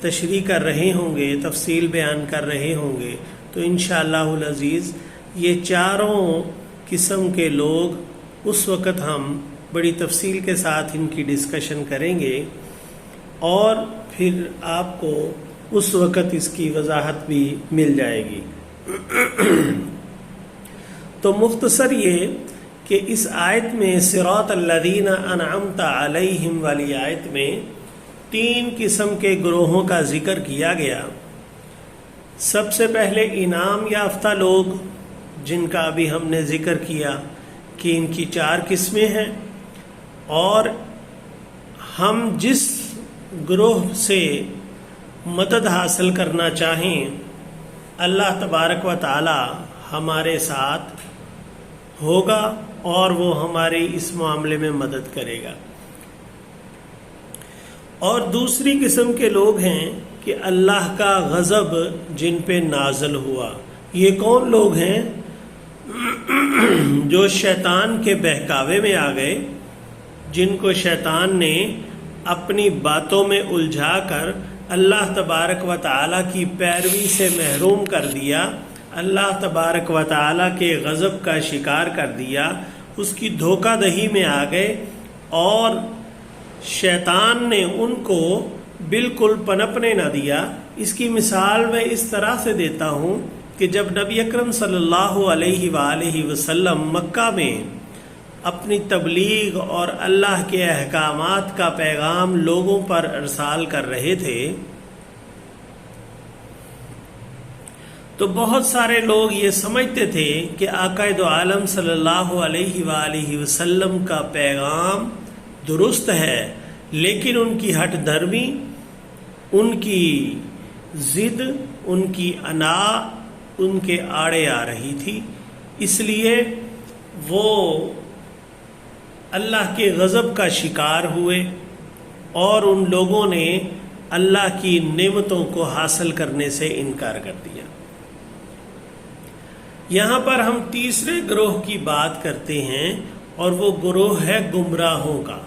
تشریح کر رہے ہوں گے، تفصیل بیان کر رہے ہوں گے، تو انشاءاللہ العزیز یہ چاروں قسم کے لوگ اس وقت ہم بڑی تفصیل کے ساتھ ان کی ڈسکشن کریں گے، اور پھر آپ کو اس وقت اس کی وضاحت بھی مل جائے گی۔ تو مختصر یہ کہ اس آیت میں صراط الذین انعمت علیہم والی آیت میں 3 قسم کے گروہوں کا ذکر کیا گیا۔ سب سے پہلے انعام یافتہ لوگ، جن کا ابھی ہم نے ذکر کیا کہ ان کی 4 قسمیں ہیں، اور ہم جس گروہ سے مدد حاصل کرنا چاہیں اللہ تبارک و تعالی ہمارے ساتھ ہوگا اور وہ ہماری اس معاملے میں مدد کرے گا۔ اور دوسری قسم کے لوگ ہیں کہ اللہ کا غضب جن پہ نازل ہوا۔ یہ کون لوگ ہیں؟ جو شیطان کے بہکاوے میں آ گئے، جن کو شیطان نے اپنی باتوں میں الجھا کر اللہ تبارک و تعالیٰ کی پیروی سے محروم کر دیا، اللہ تبارک و تعالیٰ کے غضب کا شکار کر دیا، اس کی دھوکہ دہی میں آ گئے، اور شیطان نے ان کو بالکل پنپنے نہ دیا۔ اس کی مثال میں اس طرح سے دیتا ہوں کہ جب نبی اکرم صلی اللہ علیہ وآلہ وسلم مکہ میں اپنی تبلیغ اور اللہ کے احکامات کا پیغام لوگوں پر ارسال کر رہے تھے، تو بہت سارے لوگ یہ سمجھتے تھے کہ آقا دو عالم صلی اللہ علیہ وآلہ وسلم کا پیغام درست ہے، لیکن ان کی ہٹ دھرمی، ان کی ضد، ان کی انا ان کے آڑے آ رہی تھی، اس لیے وہ اللہ کے غضب کا شکار ہوئے، اور ان لوگوں نے اللہ کی نعمتوں کو حاصل کرنے سے انکار کر دیا۔ یہاں پر ہم تیسرے گروہ کی بات کرتے ہیں، اور وہ گروہ ہے گمراہوں کا۔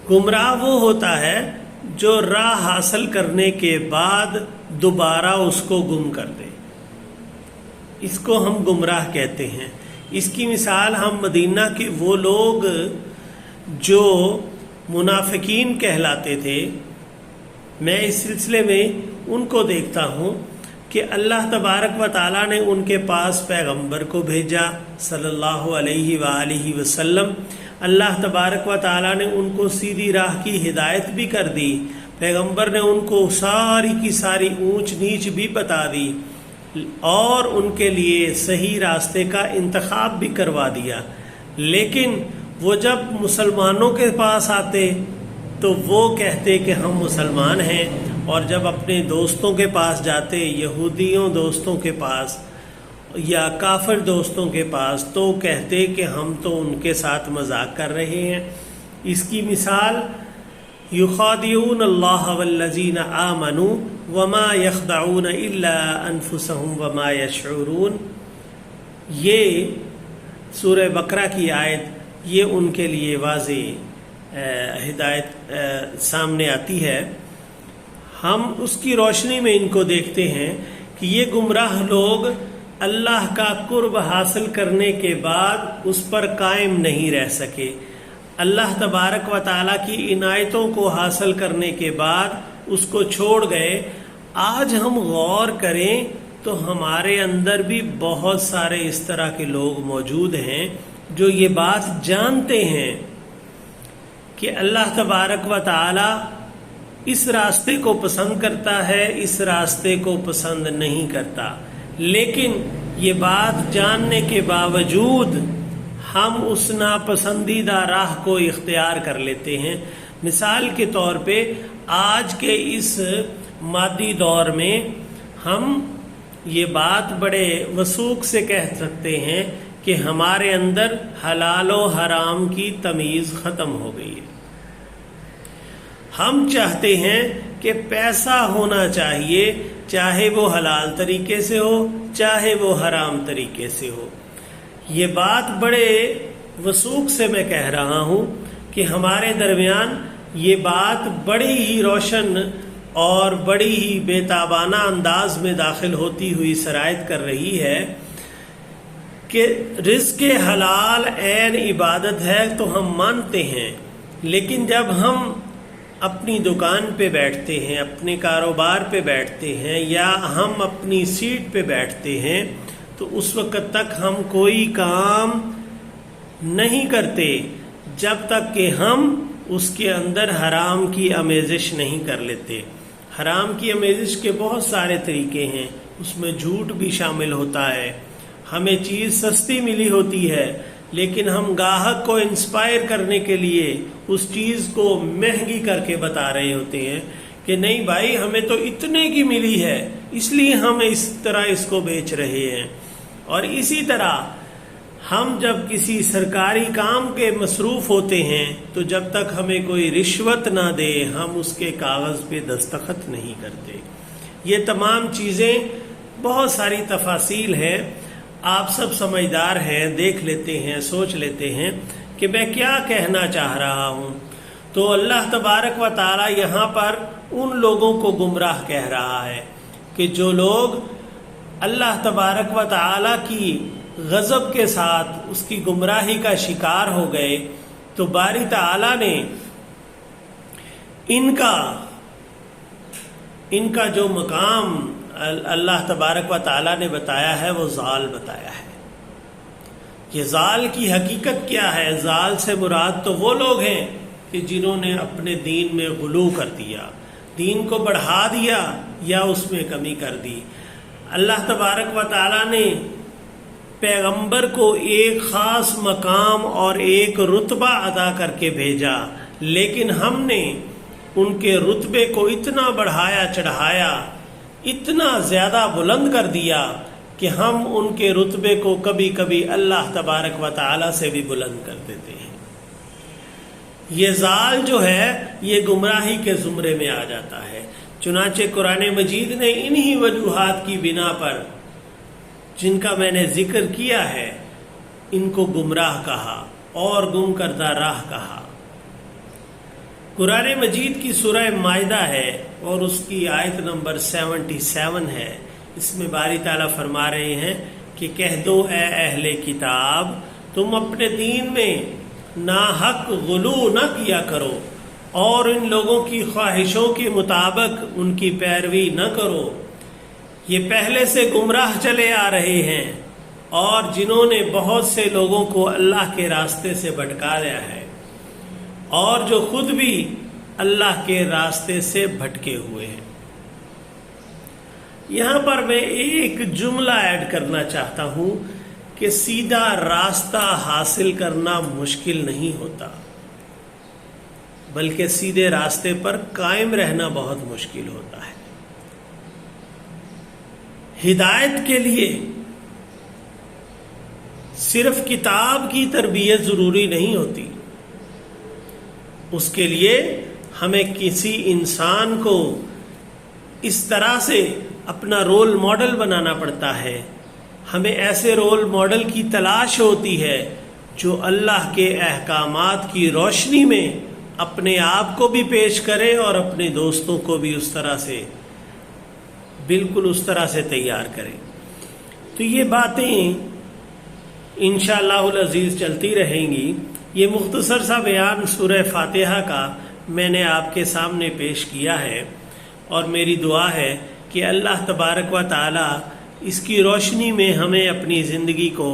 گمراہ وہ ہوتا ہے جو راہ حاصل کرنے کے بعد دوبارہ اس کو گم کر دے، اس کو ہم گمراہ کہتے ہیں۔ اس کی مثال ہم مدینہ کے وہ لوگ جو منافقین کہلاتے تھے، میں اس سلسلے میں ان کو دیکھتا ہوں کہ اللہ تبارک و تعالیٰ نے ان کے پاس پیغمبر کو بھیجا صلی اللہ علیہ وآلہ وسلم، اللہ تبارک و تعالیٰ نے ان کو سیدھی راہ کی ہدایت بھی کر دی، پیغمبر نے ان کو ساری کی ساری اونچ نیچ بھی بتا دی، اور ان کے لیے صحیح راستے کا انتخاب بھی کروا دیا۔ لیکن وہ جب مسلمانوں کے پاس آتے تو وہ کہتے کہ ہم مسلمان ہیں، اور جب اپنے دوستوں کے پاس جاتے، یہودیوں دوستوں کے پاس یا کافر دوستوں کے پاس، تو کہتے کہ ہم تو ان کے ساتھ مذاق کر رہے ہیں۔ اس کی مثال یخادعون اللہ والذین آمنوا وما یخدعون الا انفسهم وما یشعرون، یہ سورہ بقرہ کی آیت یہ ان کے لیے واضح ہدایت سامنے آتی ہے۔ ہم اس کی روشنی میں ان کو دیکھتے ہیں کہ یہ گمراہ لوگ اللہ کا قرب حاصل کرنے کے بعد اس پر قائم نہیں رہ سکے، اللہ تبارک و تعالیٰ کی عنایتوں کو حاصل کرنے کے بعد اس کو چھوڑ گئے۔ آج ہم غور کریں تو ہمارے اندر بھی بہت سارے اس طرح کے لوگ موجود ہیں جو یہ بات جانتے ہیں کہ اللہ تبارک و تعالیٰ اس راستے کو پسند کرتا ہے، اس راستے کو پسند نہیں کرتا، لیکن یہ بات جاننے کے باوجود ہم اس ناپسندیدہ راہ کو اختیار کر لیتے ہیں۔ مثال کے طور پہ آج کے اس مادی دور میں ہم یہ بات بڑے وثوق سے کہہ سکتے ہیں کہ ہمارے اندر حلال و حرام کی تمیز ختم ہو گئی ہے۔ ہم چاہتے ہیں کہ پیسہ ہونا چاہیے، چاہے وہ حلال طریقے سے ہو چاہے وہ حرام طریقے سے ہو۔ یہ بات بڑے وثوق سے میں کہہ رہا ہوں کہ ہمارے درمیان یہ بات بڑی ہی روشن اور بڑی ہی بےتابانہ انداز میں داخل ہوتی ہوئی سرایت کر رہی ہے کہ رزق حلال عین عبادت ہے تو ہم مانتے ہیں، لیکن جب ہم اپنی دکان پہ بیٹھتے ہیں، اپنے کاروبار پہ بیٹھتے ہیں، یا ہم اپنی سیٹ پہ بیٹھتے ہیں، تو اس وقت تک ہم کوئی کام نہیں کرتے جب تک کہ ہم اس کے اندر حرام کی آمیزش نہیں کر لیتے۔ حرام کی آمیزش کے بہت سارے طریقے ہیں، اس میں جھوٹ بھی شامل ہوتا ہے۔ ہمیں چیز سستی ملی ہوتی ہے لیکن ہم گاہک کو انسپائر کرنے کے لیے اس چیز کو مہنگی کر کے بتا رہے ہوتے ہیں کہ نہیں بھائی ہمیں تو اتنے کی ملی ہے اس لیے ہم اس طرح اس کو بیچ رہے ہیں۔ اور اسی طرح ہم جب کسی سرکاری کام کے مصروف ہوتے ہیں تو جب تک ہمیں کوئی رشوت نہ دے ہم اس کے کاغذ پہ دستخط نہیں کرتے۔ یہ تمام چیزیں بہت ساری تفاصیل ہیں، آپ سب سمجھدار ہیں، دیکھ لیتے ہیں، سوچ لیتے ہیں کہ میں کیا کہنا چاہ رہا ہوں۔ تو اللہ تبارک و تعالی یہاں پر ان لوگوں کو گمراہ کہہ رہا ہے کہ جو لوگ اللہ تبارک و تعالی کی غضب کے ساتھ اس کی گمراہی کا شکار ہو گئے، تو باری تعالی نے ان کا جو مقام اللہ تبارک و تعالی نے بتایا ہے وہ زال بتایا ہے۔ یہ زال کی حقیقت کیا ہے؟ زال سے مراد تو وہ لوگ ہیں کہ جنہوں نے اپنے دین میں غلو کر دیا، دین کو بڑھا دیا یا اس میں کمی کر دی۔ اللہ تبارک و تعالی نے پیغمبر کو ایک خاص مقام اور ایک رتبہ عطا کر کے بھیجا، لیکن ہم نے ان کے رتبے کو اتنا بڑھایا چڑھایا، اتنا زیادہ بلند کر دیا کہ ہم ان کے رتبے کو کبھی کبھی اللہ تبارک و تعالی سے بھی بلند کر دیتے ہیں۔ یہ زال جو ہے یہ گمراہی کے زمرے میں آ جاتا ہے۔ چنانچہ قرآن مجید نے انہی وجوہات کی بنا پر جن کا میں نے ذکر کیا ہے ان کو گمراہ کہا اور گم کردہ راہ کہا۔ قرآن مجید کی سورہ مائدہ ہے اور اس کی آیت نمبر 77 ہے۔ اس میں باری تعالیٰ فرما رہے ہیں کہ کہہ دو اے اہل کتاب تم اپنے دین میں ناحق غلو نہ کیا کرو اور ان لوگوں کی خواہشوں کے مطابق ان کی پیروی نہ کرو۔ یہ پہلے سے گمراہ چلے آ رہے ہیں اور جنہوں نے بہت سے لوگوں کو اللہ کے راستے سے بھٹکا لیا ہے اور جو خود بھی اللہ کے راستے سے بھٹکے ہوئے ہیں۔ یہاں پر میں ایک جملہ ایڈ کرنا چاہتا ہوں کہ سیدھا راستہ حاصل کرنا مشکل نہیں ہوتا، بلکہ سیدھے راستے پر قائم رہنا بہت مشکل ہوتا ہے۔ ہدایت کے لیے صرف کتاب کی تربیت ضروری نہیں ہوتی، اس کے لیے ہمیں کسی انسان کو اس طرح سے اپنا رول ماڈل بنانا پڑتا ہے، ہمیں ایسے رول ماڈل کی تلاش ہوتی ہے جو اللہ کے احکامات کی روشنی میں اپنے آپ کو بھی پیش کرے اور اپنے دوستوں کو بھی اس طرح سے بالکل اس طرح سے تیار کرے۔ تو یہ باتیں انشاءاللہ العزیز چلتی رہیں گی۔ یہ مختصر سا بیان سورہ فاتحہ کا میں نے آپ کے سامنے پیش کیا ہے، اور میری دعا ہے کہ اللہ تبارک و تعالی اس کی روشنی میں ہمیں اپنی زندگی کو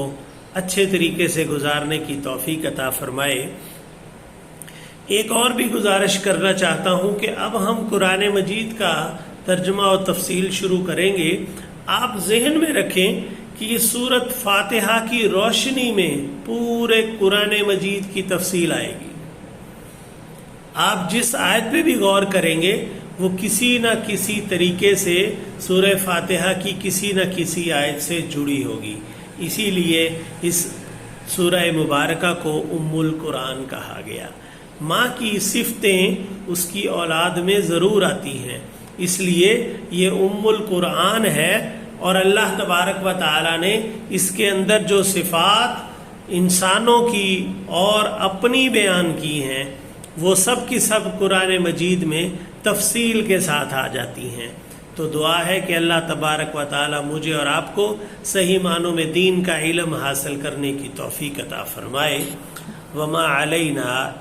اچھے طریقے سے گزارنے کی توفیق عطا فرمائے۔ ایک اور بھی گزارش کرنا چاہتا ہوں کہ اب ہم قرآن مجید کا ترجمہ و تفصیل شروع کریں گے۔ آپ ذہن میں رکھیں کہ یہ سورت فاتحہ کی روشنی میں پورے قرآن مجید کی تفصیل آئے گی۔ آپ جس آیت پہ بھی غور کریں گے وہ کسی نہ کسی طریقے سے سورہ فاتحہ کی کسی نہ کسی آیت سے جڑی ہوگی، اسی لیے اس سورہ مبارکہ کو ام القرآن کہا گیا۔ ماں کی صفتیں اس کی اولاد میں ضرور آتی ہیں، اس لیے یہ ام القرآن ہے، اور اللہ تبارک و تعالی نے اس کے اندر جو صفات انسانوں کی اور اپنی بیان کی ہیں وہ سب کی سب قرآن مجید میں تفصیل کے ساتھ آ جاتی ہیں۔ تو دعا ہے کہ اللہ تبارک و تعالی مجھے اور آپ کو صحیح معنوں میں دین کا علم حاصل کرنے کی توفیق عطا فرمائے۔ وما علینا